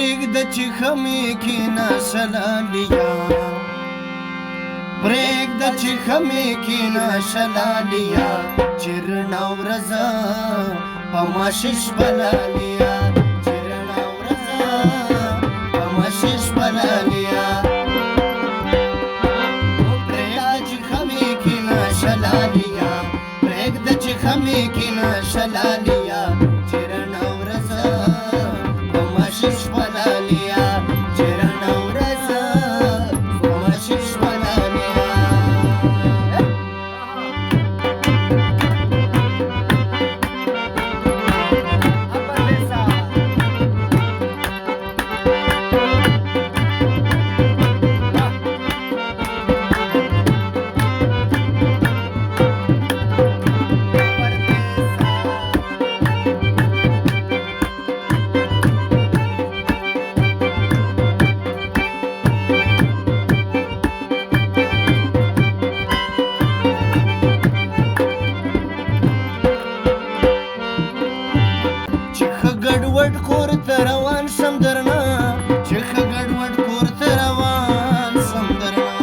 پرېږده چې خمې کېنه شلالیا پرېږده چې خمې کېنه شلالیا چې رڼا ورځه په مشش بلالیا چې رڼا ورځه په مشش بلالیا پرېږده چې خمې کېنه شلالیا پرېږده چې خمې کېنه شلالیا چې رڼا ورځه په مشش بلالیا چې رڼا ورځه په مشش بلالیا ګډوډ کور ته روان شم درنه چې ښه ګډوډ کور ته روان شم درنه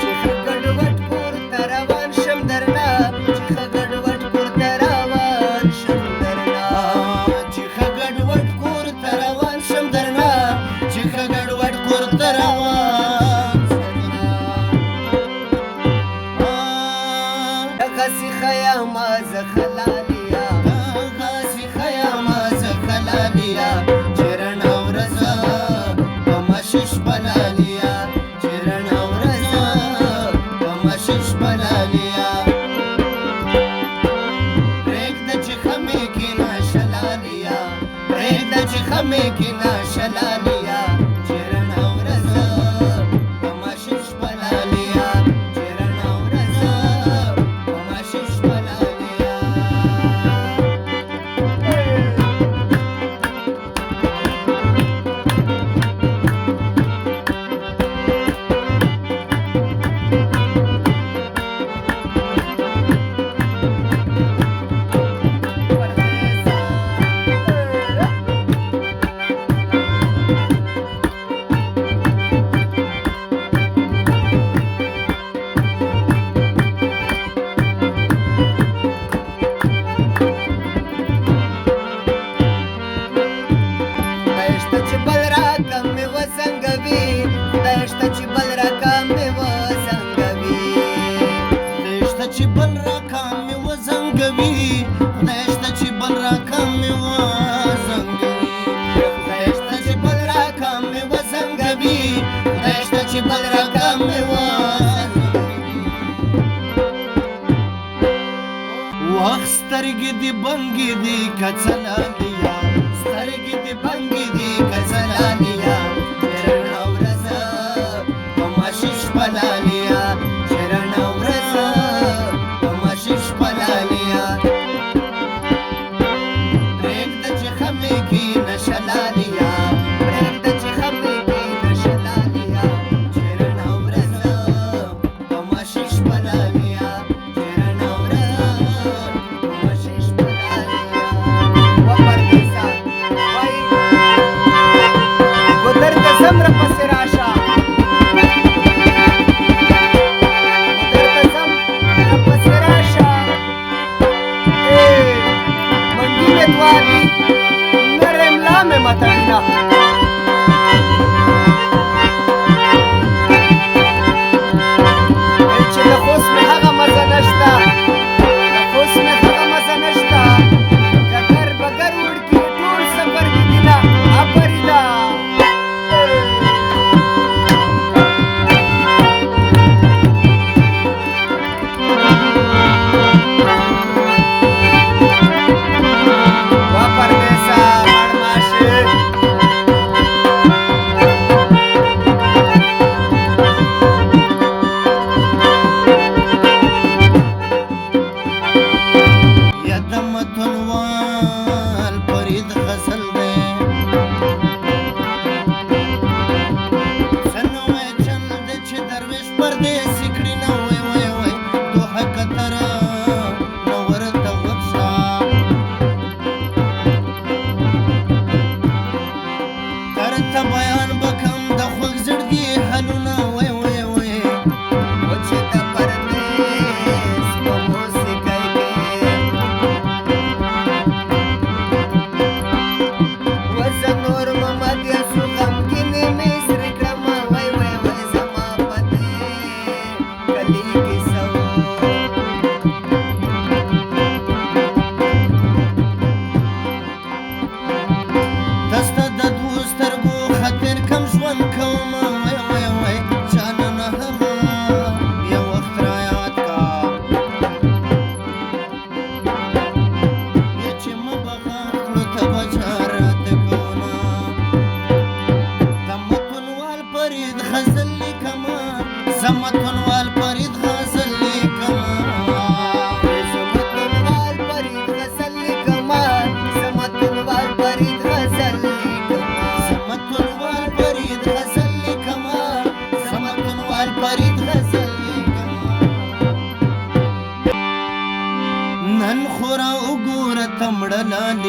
چې ښه ګډوډ کور ته روان شم درنه چې ښه ګډوډ کور ته روان شم درنه چې ښه ګډوډ کور ته روان شم درنه چې ښه ګډوډ کور ته روان شم درنه دغسې ښه یمه زه خلالیا دغسې ښه یمه زه خلالیا چې رڼا ورځه په مشش بلالیا چې رڼا ورځه په مشش بلالیا پرېږده چې خمې کېنه شلالیا پرېږده چې خمې کېنه شلالیا چې رڼا ورځه په مشش بلالیا چې رڼا ورځه په مشش بلالیا چې بل راکام مې وزنګوي خدای شته چې بل راکام مې وزنګوي خدای شته چې بل راکام مې وزنګوي خدای شته چې بل راکام مې وزنګوي وخت سترګې دې بنګې دي که څلالیا سترګې دې بنګې دي که څلالیا چې رڼا ورځه په مشش بلالیا چې رڼا ورځه مشش بلالیا پرېږده چې خمې کېنه شلالیا پرېږده چې خمې کېنه شلالیا چې رڼا ورځه په مشش بلالیا چې رڼا ورځه په مشش بلالیا ته بیان بکم د خوږ زړګي حالونه وای وای وای وچې ته پردیس په موسیقۍ کې وزه نور محمد یسو غمګینې مې سرې کړمه وای وای وای زما په دې کلي کې څه دسته د دوو سترګو خاطر کم ژوند کوم وای وای وای جانانه هغه یو وخت رایاد کا بیا چې مه بغا کړو ته به جارات کومه د متونوال فرید غزل لیکمه زه متونوال فرید غزل لیکمه زمتونوال فرید غزل لیکمه زمتونوال فرید غزل زمتونوال فرید غزل لیکمه زمتونوال فرید غزل لیکمه نن خورا وګوره ته مړه لالې